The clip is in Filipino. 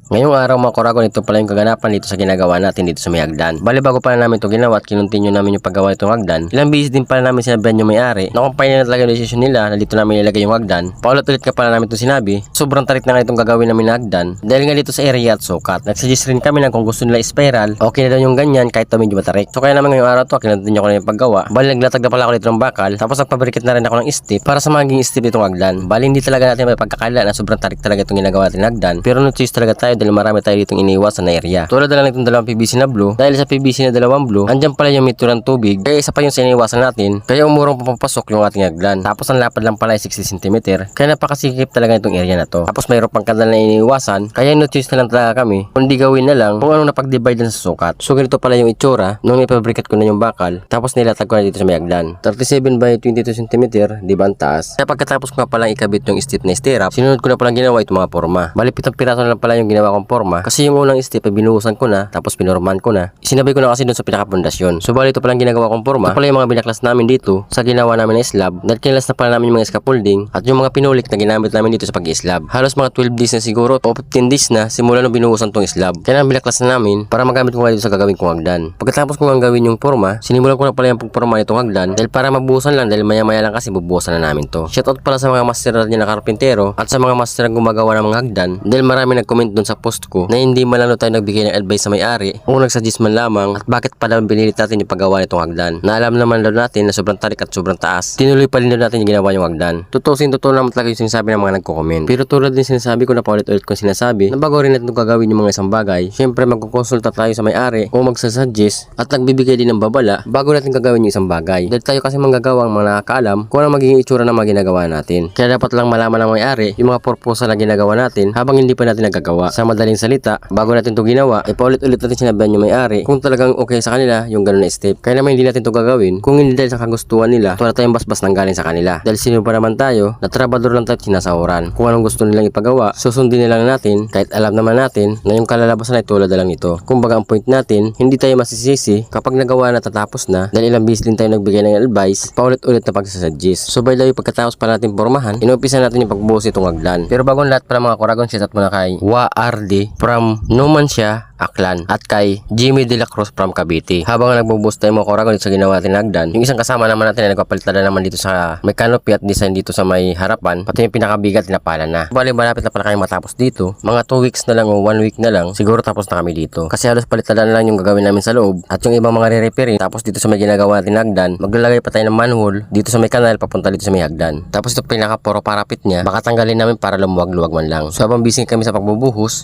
Ngayong araw mga koragon, ito pala yung kaganapan dito sa ginagawa natin dito sa may hagdan. Bali bago pala namin ito ginawa at kinontinue namin yung paggawa itong hagdan, ilang beses din pala namin sinabihan yung may-ari na kumpanya na talaga yung desisyon nila na dito namin ilagay yung hagdan. Paulit-ulit ka pala namin ito sinabi, sobrang tarik na nga itong gagawin namin na hagdan dahil nga dito sa area at sukat. Nagsuggest rin kami na kung gusto nila spiral, okay na daw yung ganyan kahit daw medyo matarik. So kaya naman ngayong araw to, kinontinue ko na yung paggawa. Bali naglatag na pala ako dito ng bakal, tapos nagpabrikit na rin ako ng stip para sa maging stip itong hagdan. Bali hindi talaga natin may pagkakala na sobrang tarik talaga itong ginagawa natin hagdan, pero no-choose talaga tayo dahil marami tayo dito iniiwasan na area. Tulad na lang itong dalawang PVC na blue. Dahil sa PVC na dalawang blue, andyan pala yung meter ng tubig. Kaya isa pa yung siniiwasan natin. Kaya umurong papapasok yung ating hagdan. Tapos ang lapad lang pala ay 60 cm. Kaya napakasikip talaga itong area na to. Tapos mayroon pang kadal na iniiwasan. Kaya no choice na lang talaga kami. Kundi gawin na lang kung anong napag-divide lang sa sukat. So ganito pala yung itsura nung ipabrikat ko na yung bakal. Tapos nilatag ko na dito sa may hagdan. 37 by 22 cm, di ba ang taas? Kaya pagkatapos ko nga palang ikabit yung step na stirrup, sinunod ko na palang ginawa itong mga forma. Bali 7 piraso na lang pala yung ginawa kong forma. Kasi yung unang step ay binuhusan ko na, tapos pinorman ko na. Isinabay ko na kasi doon sa pinaka-pundasyon. So bali ito palang ginagawa kong forma. Ito pala yung mga binaklas namin dito sa ginawa namin na slab. Dahil kinalas na pala namin yung mga scaffolding at yung mga pinulik na ginamit namin dito sa pag-slab. Halos mga 12 days na siguro o 15 days na simula nung binuhusan tong slab. Kaya binaklas na namin para magamit ko nga dito sa gagawin kong hagdan. Pagkatapos ko nga gawin yung forma, sinimulan ko na pala yung pagporma nitong hagdan dahil para mabuhusan lang dahil maya-maya lang kasi bubuhusan na namin to. Shoutout pala sa mga master natin na karpintero at sa mga master na gumagawa ng mga hagdan dahil marami nag-comment doon sa post ko na hindi malano tayo nagbigay ng advice sa may-ari kung nagsuggest man lamang at bakit pala binilit natin yung paggawa nitong hagdan. Na alam naman daw natin na sobrang tarik at sobrang taas. Tinuloy pa rin daw natin yung ginawa yung hagdan. Totoo naman talaga yung sinasabi ng mga nagko-comment. Pero tulad din sinasabi ko na paulit-ulit kong sinasabi na bago rin natin gagawin yung mga isang bagay, syempre magkukonsulta tayo sa may-ari kung magsasuggest at nagbibigay din ng babala bago natin gagawin yung isang bagay. Dahil tayo kasi manggagawa ang mga nakakaalam kung ano magiging itsura ng mga ginagawa natin. Kaya dapat lang malaman ng may-ari yung mga proposal na ginagawa natin habang hindi pa natin nagagawa. Sa madaling salita, bago natin to ginawa, paulit-ulit natin sinabihan yung may-ari kung talagang okay sa kanila yung ganun na step. Kaya naman hindi natin to gagawin kung hindi dahil sa kagustuhan nila, wala tayong basbas nang galing sa kanila. Dahil sino pa naman tayo, na trabador lang tayo sinasahuran. Kung anong gusto nilang ipagawa, susundin na lang natin kahit alam naman natin na yung kalalabasan ay tulad na lang ito. Kumbaga ang point natin, hindi tayo masisisi kapag nagawa na tatapos na dahil ilang beses din tayo nagbigay ng advice, paulit-ulit na pagsasuggest. So by the way, pagkatapos pa natin pormahan, inumpisa natin yung pagbuhos itong hagdan. Pero bago lahat pala mga koragon, shout out muna kay WARD from Numancia, Aklan at kay Jimmy De La Cruz from Cavite. Habang nagbo-boost tayo mga koragon dito sa ginawa natin hagdan, yung isang kasama naman natin ay nagpapalitan na naman dito sa may canopy at design dito sa may harapan, pati yung pinakabigat tinapala na. Bali malapit na pala kayo matapos dito. Mga 2 weeks na lang o 1 week na lang, siguro tapos na kami dito. Kasi halos palitan na lang yung gagawin namin sa loob at yung ibang mga re-repairing. Tapos dito sa may ginagawa natin hagdan, maglalagay pa tayo ng manhole dito sa may kanal papunta dito sa may hagdan. Tapos ito pinaka poro parapit niya, baka tanggalin namin para lumuwag-luwag man lang. So habang busy kami sa pagbubuhos,